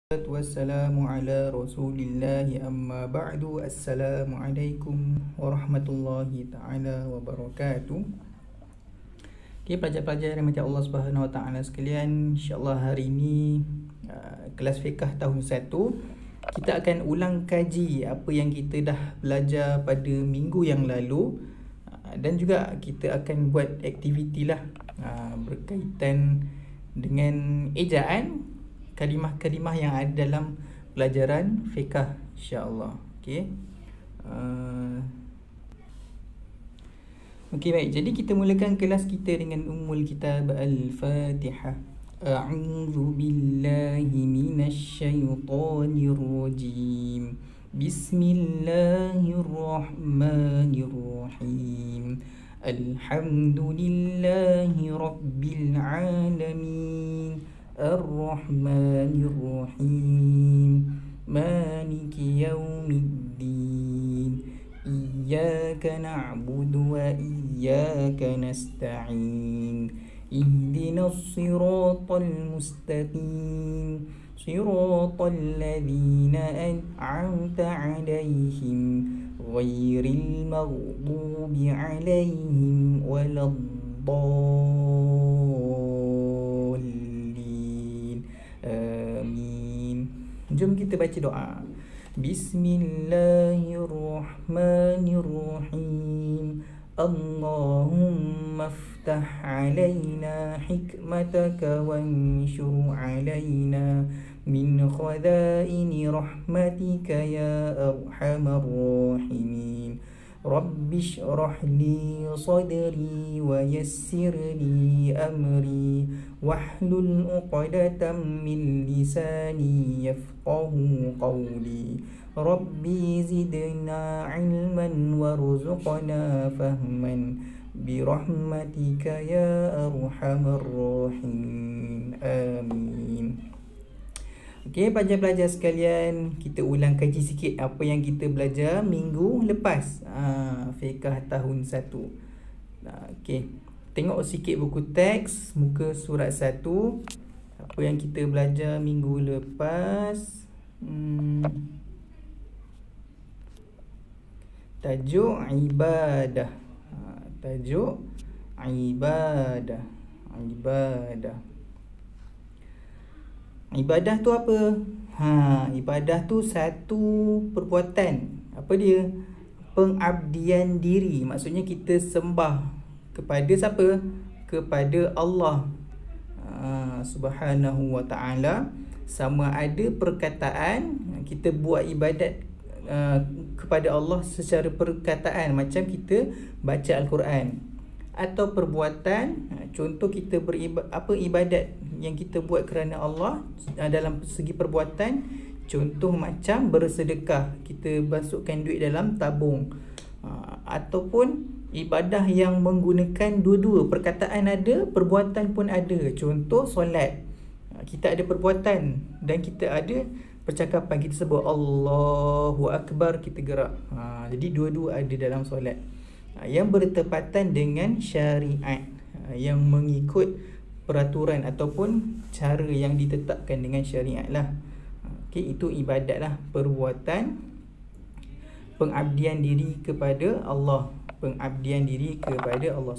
Wassalamu ala rasulillahi amma ba'du. Assalamualaikum warahmatullahi ta'ala wabarakatuh. Okay, pelajar-pelajar yang mati Allah Subhanahu Wa Ta'ala sekalian, insyaAllah hari ini kelas fiqh tahun 1 kita akan ulang kaji apa yang kita dah belajar pada minggu yang lalu, dan juga kita akan buat aktiviti lah berkaitan dengan ejaan kalimah-kalimah yang ada dalam pelajaran fiqh, insya-Allah. Okey. Okey, baik. Jadi kita mulakan kelas kita dengan ummul kitab Al-Fatihah. A'udzu billahi minasy syaithanir rajim. Bismillahirrahmanirrahim. Alhamdulillahi rabbil alamin. Ar-Rahmanir-Rahim. Maliki yaumiddin. Iyyaka na'budu wa iyyaka nasta'in. Ihdinas siratal mustaqim. Siratal ladzina an'amta 'alaihim ghairil maghdubi 'alaihim waladdallin. Amin. Jom kita baca doa. Bismillahirrahmanirrahim. Allahumma aftah alaina hikmataka wanshur alaina min khadaini rahmatika ya arhamar rahimin. Rabbi shrah li sadri wa yassir li amri wahlul 'uqdatam min lisani yafqahu qawli. Rabbi zidna 'ilman warzuqna fahman birahmatika ya arhamar rahimin. Amin. Okey, pelajar-pelajar sekalian, kita ulang kaji sikit apa yang kita belajar minggu lepas, fiqh tahun 1. Okey, tengok sikit buku teks muka surat 1. Apa yang kita belajar minggu lepas. Tajuk ibadah. Tajuk ibadah. Ibadah tu apa? Ibadah tu satu perbuatan. Apa dia? Pengabdian diri. Maksudnya kita sembah kepada siapa? Kepada Allah Subhanahu Wa Ta'ala. Sama ada perkataan, kita buat ibadat kepada Allah secara perkataan, macam kita baca Al-Quran, atau perbuatan, contoh kita ibadat yang kita buat kerana Allah dalam segi perbuatan, contoh macam bersedekah, kita masukkan duit dalam tabung, ataupun ibadah yang menggunakan dua-dua, perkataan ada, perbuatan pun ada, contoh solat, kita ada perbuatan dan kita ada percakapan, kita sebut Allahu Akbar, kita gerak, jadi dua-dua ada dalam solat yang bertepatan dengan syariat, yang mengikut peraturan ataupun cara yang ditetapkan dengan syariat lah. Okey, itu ibadat lah, perbuatan pengabdian diri kepada Allah. Pengabdian diri kepada Allah.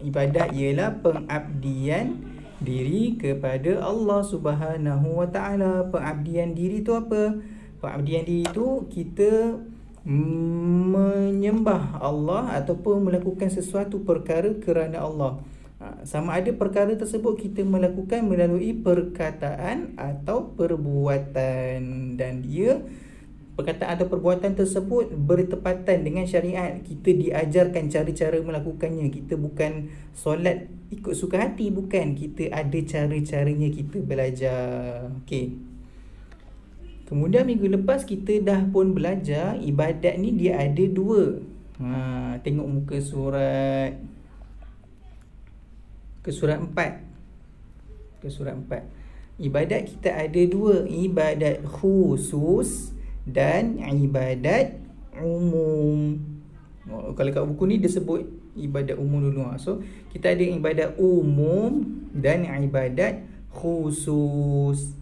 Ibadat ialah pengabdian diri kepada Allah Subhanahu Wa Ta'ala. Pengabdian diri tu apa? Pengabdian diri tu kita menyembah Allah ataupun melakukan sesuatu perkara kerana Allah. Sama ada perkara tersebut kita melakukan melalui perkataan atau perbuatan, dan dia perkataan atau perbuatan tersebut bertepatan dengan syariat. Kita diajarkan cara-cara melakukannya. Kita bukan solat ikut suka hati, bukan. Kita ada cara-caranya, kita belajar. Okey. Kemudian minggu lepas kita dah pun belajar ibadat ni dia ada dua. Tengok muka surat ke surat 4. Ke surat 4. Ibadat kita ada dua, ibadat khusus dan ibadat umum. Kalau kat buku ni dia sebut ibadat umum dulu. So kita ada ibadat umum dan ibadat khusus.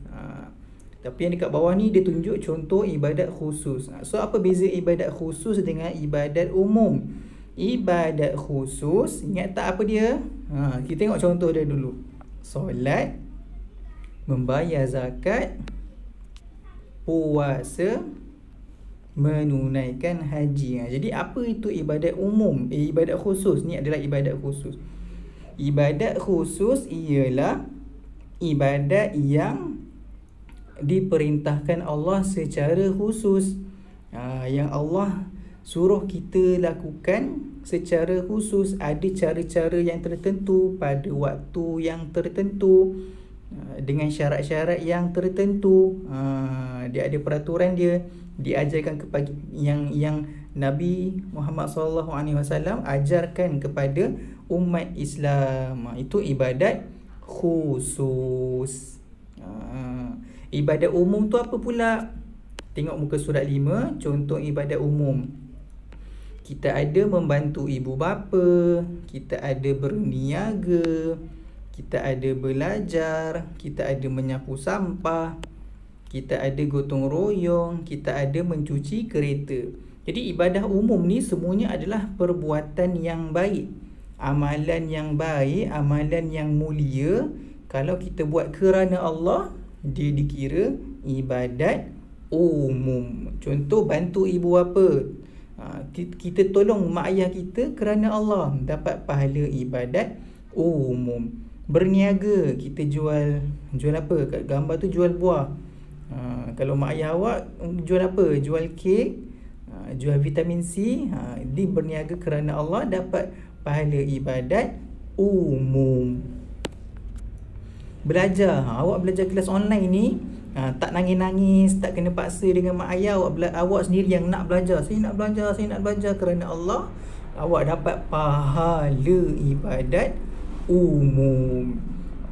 Tapi yang dekat bawah ni dia tunjuk contoh ibadat khusus. So apa beza ibadat khusus dengan ibadat umum? Ibadat khusus, ingat tak apa dia? Kita tengok contoh dia dulu. Solat, membayar zakat, puasa, menunaikan haji. Jadi apa itu ibadat umum? Ibadat khusus ni adalah ibadat khusus. Ibadat khusus ialah ibadat yang diperintahkan Allah secara khusus, yang Allah suruh kita lakukan secara khusus. Ada cara-cara yang tertentu pada waktu yang tertentu, dengan syarat-syarat yang tertentu. Dia ada peraturan dia, diajarkan kepada yang Nabi Muhammad SAW ajarkan kepada umat Islam. Itu ibadat khusus. Ibadat umum tu apa pula? Tengok muka surat 5, contoh ibadat umum. Kita ada membantu ibu bapa, kita ada berniaga, kita ada belajar, kita ada menyapu sampah, kita ada gotong royong, kita ada mencuci kereta. Jadi ibadah umum ni semuanya adalah perbuatan yang baik, amalan yang baik, amalan yang mulia. Kalau kita buat kerana Allah, dia dikira ibadat umum. Contoh, bantu ibu bapa, kita tolong mak ayah kita kerana Allah, dapat pahala ibadat umum. Berniaga, kita jual apa? Kat gambar tu jual buah. Kalau mak ayah awak jual apa? Jual kek, jual vitamin C. Dia berniaga kerana Allah, dapat pahala ibadat umum. Belajar, awak belajar kelas online ni, tak nangis-nangis, tak kena paksa dengan mak ayah, awak sendiri yang nak belajar. Saya nak belajar kerana Allah, awak dapat pahala ibadat umum.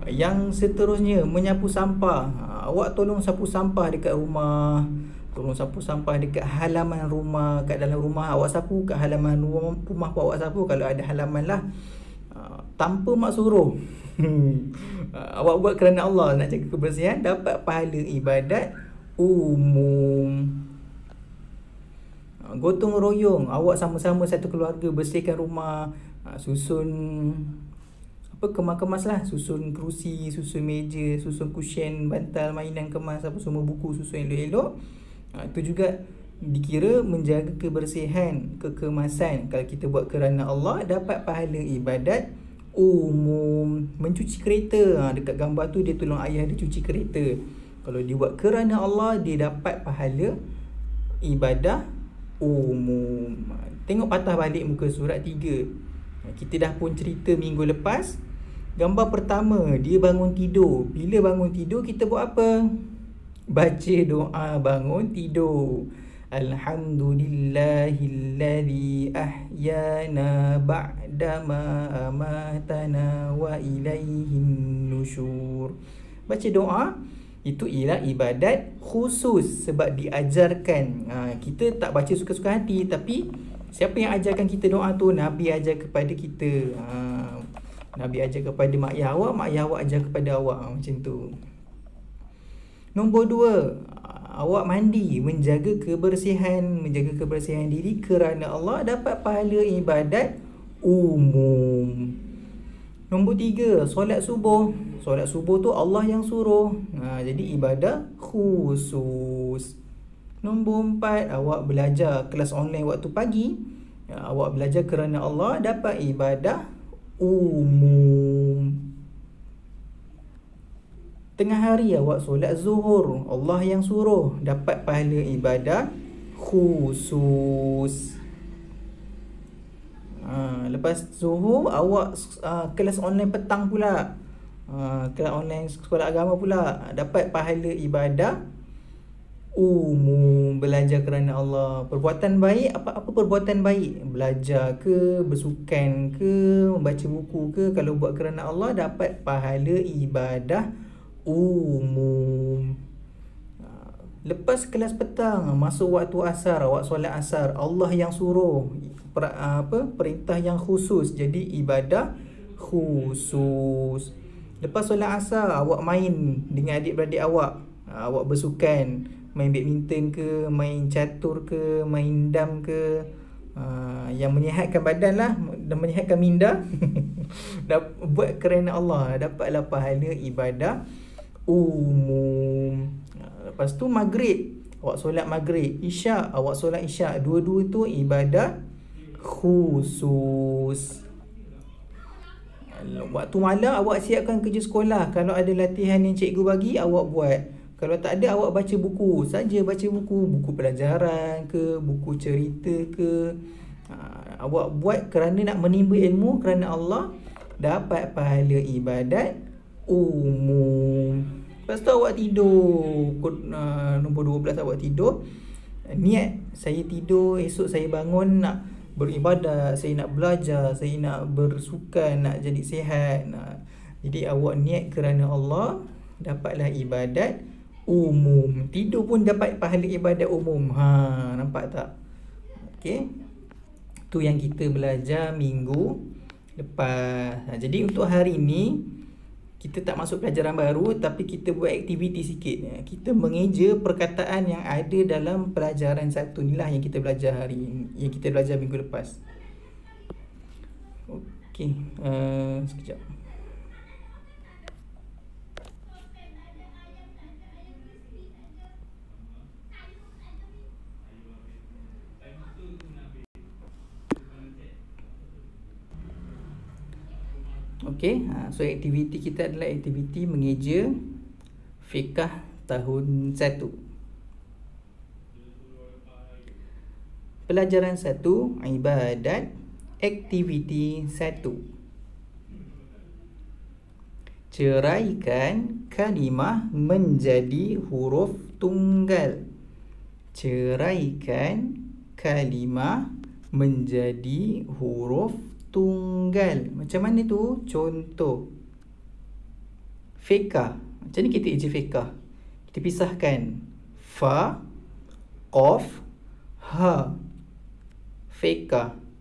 Yang seterusnya, menyapu sampah. Awak tolong sapu sampah dekat rumah, tolong sapu sampah dekat halaman rumah. Kat dalam rumah awak sapu, kat halaman rumah pun awak sapu, kalau ada halaman lah, tanpa mak suruh. Awak buat kerana Allah, nak jaga kebersihan, dapat pahala ibadat umum. Gotong royong, awak sama-sama satu keluarga bersihkan rumah, susun kemas-kemas lah, susun kerusi, susun meja, susun kusyen, bantal, mainan kemas, apa semua, buku susun elok-elok. Itu juga dikira menjaga kebersihan, kekemasan. Kalau kita buat kerana Allah, dapat pahala ibadat umum. Mencuci kereta, dekat gambar tu dia tolong ayah dia cuci kereta. Kalau dia buat kerana Allah, dia dapat pahala ibadah umum. Tengok patah balik muka surat 3. Kita dah pun cerita minggu lepas. Gambar pertama, dia bangun tidur. Bila bangun tidur, kita buat apa? Baca doa bangun tidur. Alhamdulillahilladzi ahyana ba'dama amatana wa ilaihin nusyur. Baca doa, itu ialah ibadat khusus sebab diajarkan. Kita tak baca suka-suka hati, tapi siapa yang ajarkan kita doa tu? Nabi ajar kepada kita. Nabi ajar kepada mak ayah awak ajar kepada awak. Macam tu. Nombor 2, awak mandi, menjaga kebersihan diri kerana Allah, dapat pahala ibadat umum. Nombor 3, solat subuh. Solat subuh tu Allah yang suruh. Jadi ibadah khusus. Nombor 4, awak belajar kelas online waktu pagi. Awak belajar kerana Allah, dapat ibadah umum. Tengah hari awak solat zuhur, Allah yang suruh, dapat pahala ibadah khusus. Lepas zuhur, awak kelas online petang pula, kelas online sekolah agama pula, dapat pahala ibadah umum. Belajar kerana Allah, perbuatan baik. Apa perbuatan baik? Belajar ke, bersukan ke, membaca buku ke. Kalau buat kerana Allah, dapat pahala ibadah umum. Lepas kelas petang, masuk waktu asar, awak solat asar, Allah yang suruh, perintah yang khusus, jadi ibadah khusus. Lepas solat asar, awak main dengan adik-beradik awak, Awak bersukan, main badminton ke, main catur ke, main dam ke, yang menyihatkan badan lah dan menyihatkan minda. Buat kerana Allah, dapatlah pahala ibadah umum. Lepas tu maghrib, awak solat maghrib. Isyak, awak solat isyak. Dua-dua tu ibadah khusus. Waktu malam awak siapkan kerja sekolah. Kalau ada latihan yang cikgu bagi, awak buat. Kalau tak ada, awak baca buku. Saja baca buku. Buku pelajaran ke, buku cerita ke. Awak buat kerana nak menimba ilmu, kerana Allah, dapat pahala ibadat umum. Lepas tu awak tidur. Nombor 12 awak tidur. Niat, saya tidur, esok saya bangun nak beribadat, saya nak belajar, saya nak bersukan, nak jadi sihat. Jadi awak niat kerana Allah, dapatlah ibadat umum. Tidur pun dapat pahala ibadat umum. Nampak tak? Okey. Tu yang kita belajar minggu lepas. Jadi untuk hari ni kita tak masuk pelajaran baru, tapi kita buat aktiviti sikit. Kita mengeja perkataan yang ada dalam pelajaran satu ni lah yang kita belajar hari ini, yang kita belajar minggu lepas. Okey, sekejap. Okey, so aktiviti kita adalah aktiviti mengeja fiqh tahun 1. Pelajaran 1, ibadat, aktiviti 1. Ceraikan kalimah menjadi huruf tunggal. Ceraikan kalimah menjadi huruf tunggal. Macam mana tu? Contoh. Fiqh. Macam ni kita eja fiqh. Kita pisahkan. Fa, qaf, ha. Fiqh.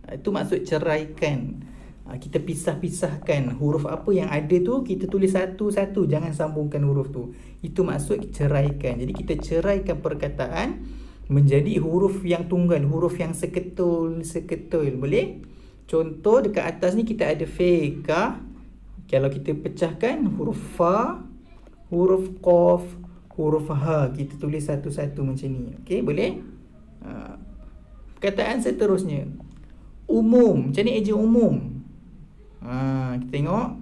Itu maksud ceraikan. Kita pisah-pisahkan huruf apa yang ada tu, kita tulis satu-satu, jangan sambungkan huruf tu. Itu maksud ceraikan. Jadi kita ceraikan perkataan menjadi huruf yang tunggal, huruf yang seketul. Boleh? Contoh dekat atas ni kita ada fiqh. Kalau kita pecahkan huruf fa, huruf qaf, huruf ha, kita tulis satu-satu macam ni. Okey, boleh? Perkataan seterusnya. Umum. Macam ni eja umum. Kita tengok.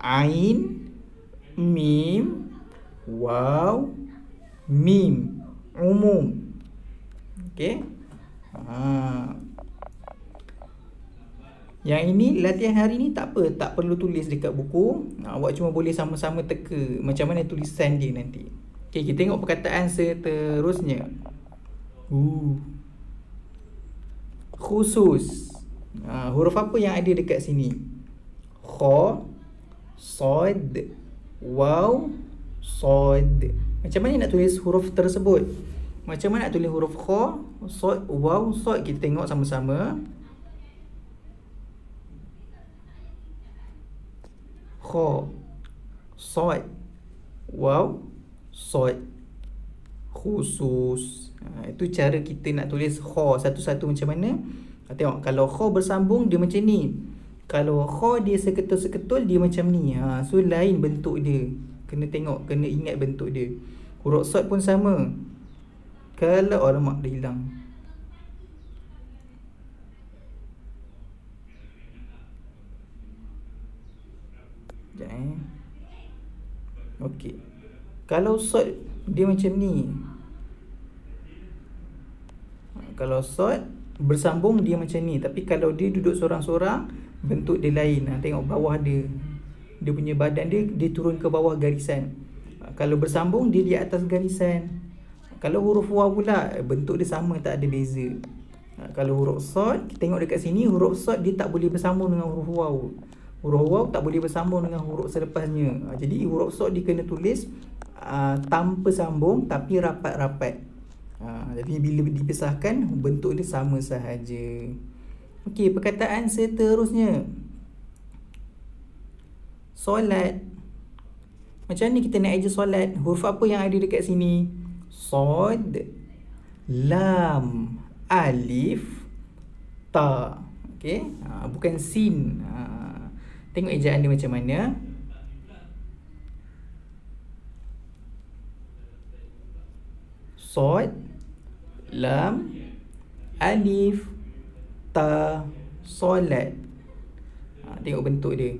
Ain, mim, waw, mim. Umum. Okey. Yang ini latihan hari ni tak apa, tak perlu tulis dekat buku. Awak cuma boleh sama-sama teka macam mana tulisan dia nanti. Okey, kita tengok perkataan seterusnya. Khusus. Huruf apa yang ada dekat sini? Kha, sad, waw, sad. Macam mana nak tulis huruf tersebut? Macam mana nak tulis huruf kha, sad, waw, sad? Kita tengok sama-sama. Kha, sad, waw, sad. Khusus. Itu cara kita nak tulis kha satu-satu macam mana. Tengok, kalau kha bersambung dia macam ni. Kalau kha dia seketul-seketul dia macam ni. So lain bentuk dia. Kena tengok, kena ingat bentuk dia. Huruf sad pun sama. Kalau alamak dah hilang. Sekejap Okey. Kalau sad dia macam ni. Kalau sad bersambung dia macam ni. Tapi kalau dia duduk sorang-sorang, bentuk dia lain. Tengok bawah dia. Dia punya badan dia turun ke bawah garisan. Kalau bersambung dia di atas garisan. Kalau huruf waw pula, bentuk dia sama, tak ada beza. Kalau huruf sad, kita tengok dekat sini, huruf sad dia tak boleh bersambung dengan huruf waw. Huruf waw tak boleh bersambung dengan huruf selepasnya. Jadi huruf sad dia kena tulis tanpa sambung tapi rapat-rapat. Jadi bila dipisahkan, bentuk dia sama sahaja. Okey, perkataan seterusnya. Solat. Macam ni kita nak eja solat. Huruf apa yang ada dekat sini? Sod, lam, alif, ta. Okey, bukan sin. Tengok ejaan dia macam mana. Sod, lam, alif, ta, solat. Tengok bentuk dia.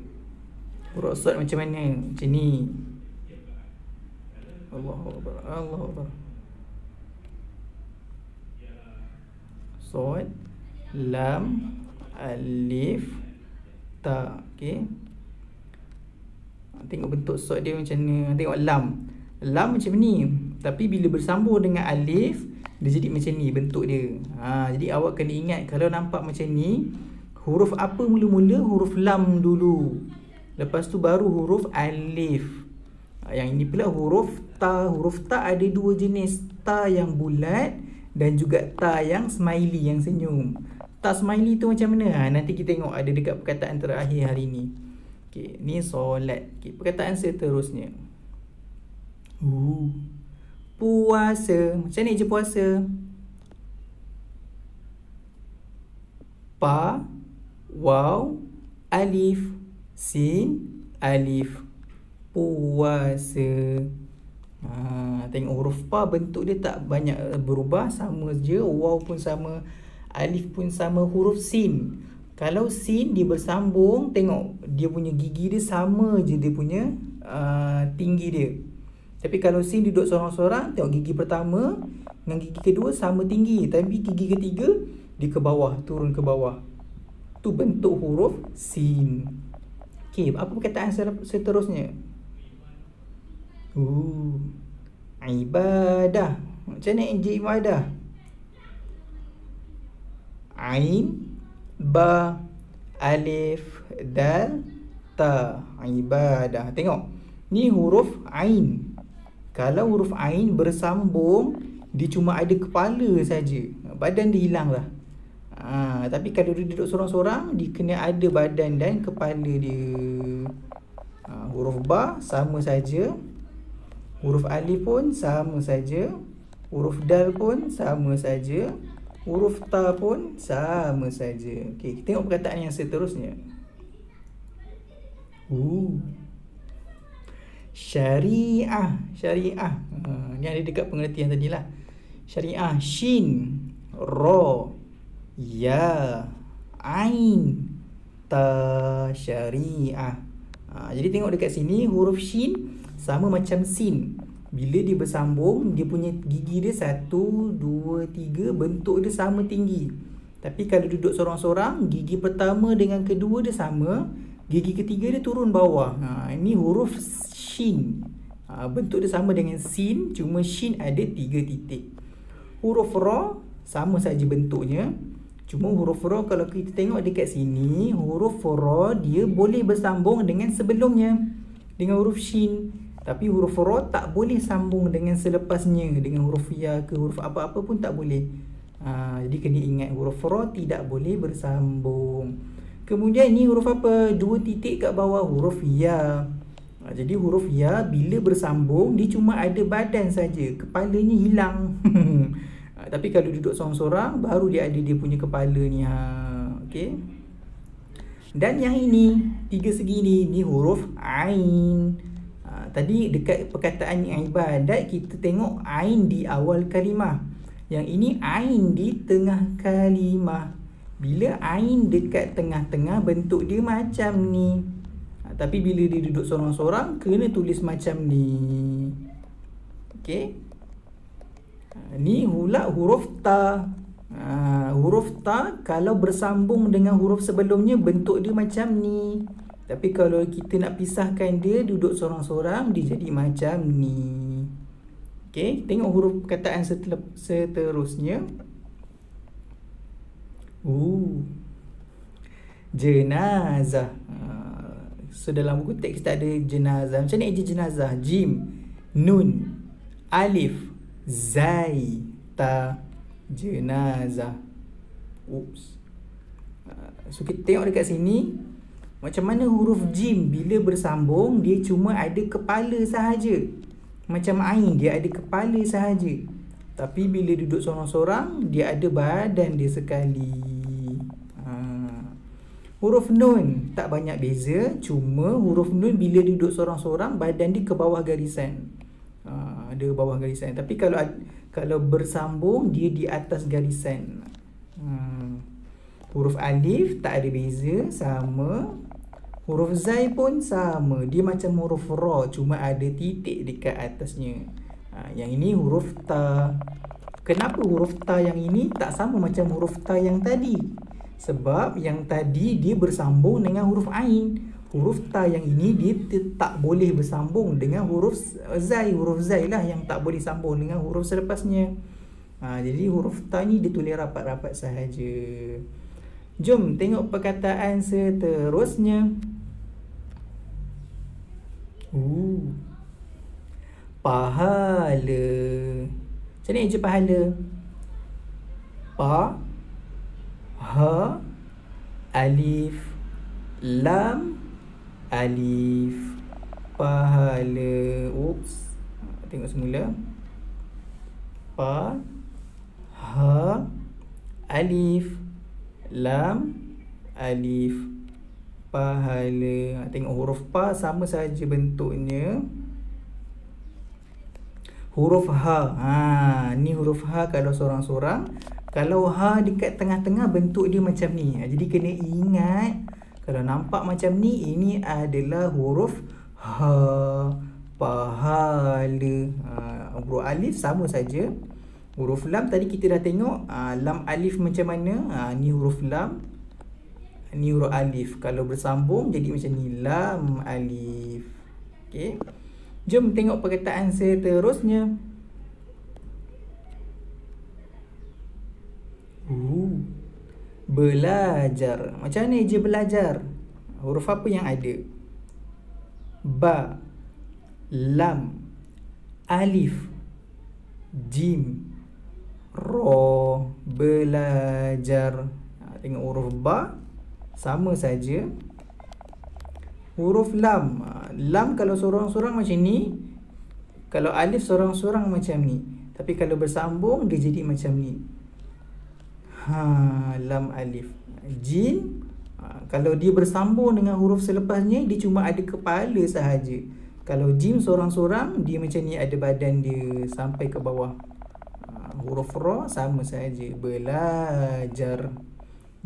Huruf sod macam mana? Macam ni. Allahu Akbar, Allahu Akbar. Sod, lam, alif, ta. Okey. Tengok bentuk sod dia macam ni. Tengok lam. Lam macam ni. Tapi bila bersambung dengan alif, dia jadi macam ni bentuk dia. Jadi awak kena ingat, kalau nampak macam ni, huruf apa mula-mula? Huruf lam dulu. Lepas tu baru huruf alif. Yang ini pula huruf ta. Huruf ta ada dua jenis. Ta yang bulat dan juga ta yang smiley, yang senyum. Ta smiley tu macam mana? Nanti kita tengok ada dekat perkataan terakhir hari ni. Okey, ni solat. Okey, perkataan seterusnya. Puasa. Macam ni je puasa. Pa, waw, alif, sin, alif. Puasa. Tengok huruf pa, bentuk dia tak banyak berubah, sama je. Waw pun sama, alif pun sama. Huruf sin, kalau sin dia bersambung, tengok dia punya gigi dia sama je, dia punya tinggi dia. Tapi kalau sin duduk sorang-sorang, tengok gigi pertama dengan gigi kedua sama tinggi, tapi gigi ketiga dia ke bawah, turun ke bawah. Tu bentuk huruf sin. Okey, apa perkataan seterusnya? Ibadah. Macam mana eja ibadah? Ain, ba, alif, dal, ta. Ibadah. Tengok, ni huruf ain. Kalau huruf ain bersambung, dia cuma ada kepala saja, badan dia hilang lah. Tapi kalau dia duduk sorang-sorang, dia kena ada badan dan kepala dia. Huruf ba sama saja. Huruf alif pun sama saja. Huruf dal pun sama saja. Huruf ta pun sama saja. Okey, kita tengok perkataan yang seterusnya. Syariah. Syariah. Ni ada dekat pengertian tadilah. Syariah. Shin, ra, ya, ain, ta. Syariah. Jadi tengok dekat sini, huruf shin sama macam sin. Bila dia bersambung, dia punya gigi dia 1, 2, 3, bentuk dia sama tinggi. Tapi kalau duduk sorang-sorang, gigi pertama dengan kedua dia sama, gigi ketiga dia turun bawah. Ini huruf shin. Bentuk dia sama dengan sin, cuma shin ada 3 titik. Huruf ra sama saja bentuknya, cuma huruf ra kalau kita tengok dekat sini, huruf ra dia boleh bersambung dengan sebelumnya, dengan huruf shin. Tapi huruf ra tak boleh sambung dengan selepasnya, dengan huruf ya ke huruf apa-apa pun tak boleh. Jadi kena ingat, huruf ra tidak boleh bersambung. Kemudian ni huruf apa? 2 titik kat bawah, huruf ya. Jadi huruf ya bila bersambung, dia cuma ada badan saja, kepalanya hilang. Tapi kalau duduk sorang-sorang, baru dia ada dia punya kepala ni. Okey. Dan yang ini, 3 segi ni huruf ain. Tadi dekat perkataan ibadat, kita tengok ain di awal kalimah. Yang ini ain di tengah kalimah. Bila ain dekat tengah-tengah, bentuk dia macam ni. Tapi bila dia duduk sorang-sorang, kena tulis macam ni. Okey. Ni pula huruf ta. Huruf ta kalau bersambung dengan huruf sebelumnya, bentuk dia macam ni. Tapi kalau kita nak pisahkan dia, duduk sorang-sorang, dia jadi macam ni. Okey, tengok huruf perkataan seterusnya. Jenazah. So dalam buku teks kita ada jenazah. Macam ni eja jenazah? Jim, nun, alif, zai, ta. Jenazah. So kita tengok dekat sini, Macam mana huruf jim bila bersambung dia cuma ada kepala sahaja. Macam ain dia ada kepala sahaja. Tapi bila duduk sorang-sorang dia ada badan dia sekali. Huruf nun tak banyak beza, cuma huruf nun bila duduk sorang-sorang badan dia ke bawah garisan. Ada bawah garisan. Tapi kalau bersambung dia di atas garisan. Huruf alif tak ada beza, sama. Huruf zai pun sama, dia macam huruf ra, cuma ada titik dekat atasnya. Yang ini huruf ta. Kenapa huruf ta yang ini tak sama macam huruf ta yang tadi? Sebab yang tadi dia bersambung dengan huruf ain. Huruf ta yang ini dia tak boleh bersambung dengan huruf zai. Huruf zai lah yang tak boleh sambung dengan huruf selepasnya. Jadi huruf ta ni dia tulis rapat-rapat sahaja. Jom tengok perkataan seterusnya. Pahala. Macam ni je pahala. Pa, ha, alif, lam, alif. Pahala. Oops. Tengok semula. Pa, ha, alif, lam, alif. Pahala. Tengok huruf pa sama saja bentuknya. Huruf ha. Ni huruf ha kalau sorang-sorang. Kalau ha dekat tengah-tengah bentuk dia macam ni. Jadi kena ingat, kalau nampak macam ni, ini adalah huruf ha. Pahala. Huruf alif sama saja. Huruf lam tadi kita dah tengok. Lam alif macam mana. Ni huruf lam, ni huruf alif. Kalau bersambung jadi macam ni, lam alif. Okey. Jom tengok perkataan seterusnya. Belajar. Macam mana je belajar? Huruf apa yang ada? Ba, lam, alif, jim, ra. Belajar. Tengok huruf ba sama saja. Huruf lam. Lam kalau sorang-sorang macam ni. Kalau alif sorang-sorang macam ni. Tapi kalau bersambung dia jadi macam ni. Lam alif. Jim. Kalau dia bersambung dengan huruf selepasnya, dia cuma ada kepala sahaja. Kalau jim sorang-sorang, dia macam ni, ada badan dia sampai ke bawah. Huruf ra sama sahaja. Belajar.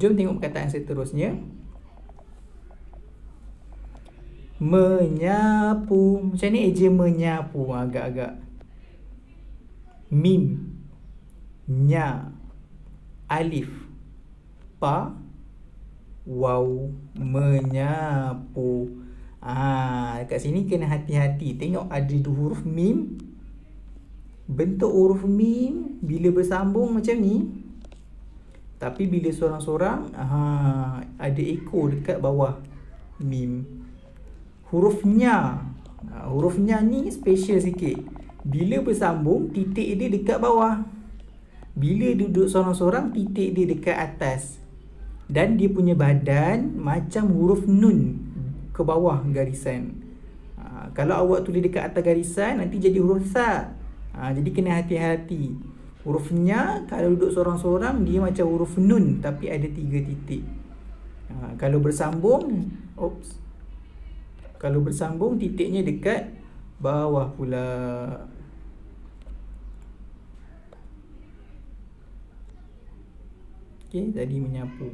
Jom tengok perkataan seterusnya. Menyapu. Macam ni je menyapu. Agak-agak. Mim, nya, alif, pa, waw. Menyapu. Dekat sini kena hati-hati. Tengok ada huruf mim. Bentuk huruf mim bila bersambung macam ni. Tapi bila sorang-sorang ada ekor dekat bawah mim. Hurufnya. Hurufnya ni special sikit. Bila bersambung, titik dia dekat bawah. Bila duduk sorang-sorang, titik dia dekat atas. Dan dia punya badan macam huruf nun ke bawah garisan. Kalau awak tulis dekat atas garisan, nanti jadi huruf sa. Jadi kena hati-hati. Hurufnya kalau duduk sorang-sorang, dia macam huruf nun tapi ada 3 titik. Kalau bersambung, kalau bersambung titiknya dekat bawah pula. Okey, tadi menyapu.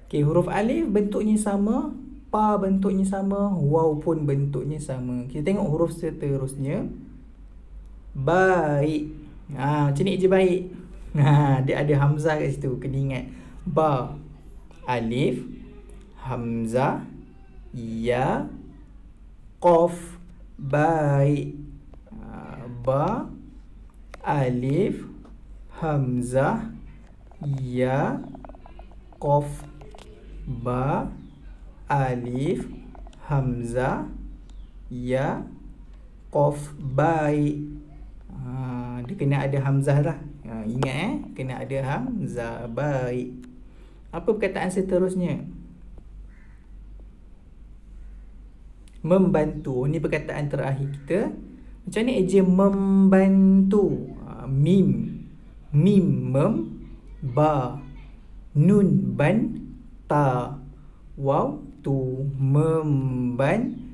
Okey, huruf alif bentuknya sama, pa bentuknya sama, waw pun bentuknya sama. Kita tengok huruf seterusnya. Baik. Macam ni je baik. Dia ada hamzah kat situ, kena ingat. Ba, alif, hamzah, ya, qaf. Baik. Ba, alif, hamzah, ya, qaf. Ba, alif, hamzah, ya, qaf. Baik. Dia kena ada hamzah lah. Ingat kena ada hamzah. Baik. Apa perkataan seterusnya? Membantu. Ni perkataan terakhir kita. Macam ni eja membantu. Mim. Mim mem. Ba. Nun ban. Ta. Waw tu. Membantu.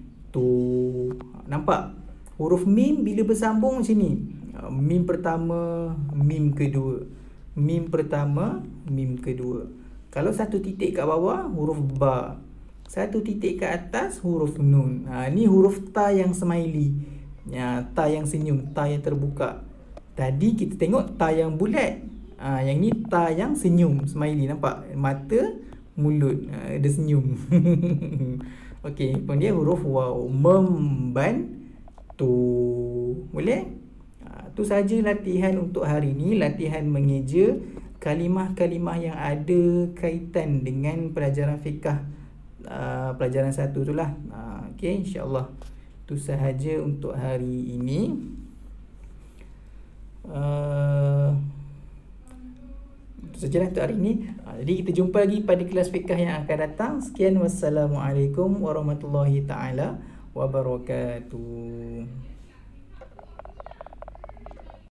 Nampak? Huruf mim bila bersambung macam ni. Mim pertama, mim kedua. Mim pertama, mim kedua. Kalau satu titik kat bawah, huruf ba. Satu titik kat atas, huruf nun. Ni huruf ta yang smiley. Ta yang senyum, ta yang terbuka. Tadi kita tengok ta yang bulat. Yang ni ta yang senyum, smiley. Nampak? Mata, mulut. Dia senyum. Okey, pun dia huruf waw. Membantu. Boleh? Tu saja latihan untuk hari ni. Latihan mengeja kalimah-kalimah yang ada kaitan dengan pelajaran fiqh pelajaran 1 tu lah. Okey, insyaAllah. Tu sahaja untuk hari ini. Itu sajalah untuk hari ini. Jadi kita jumpa lagi pada kelas fiqh yang akan datang. Sekian, wassalamualaikum warahmatullahi taala wabarakatuh.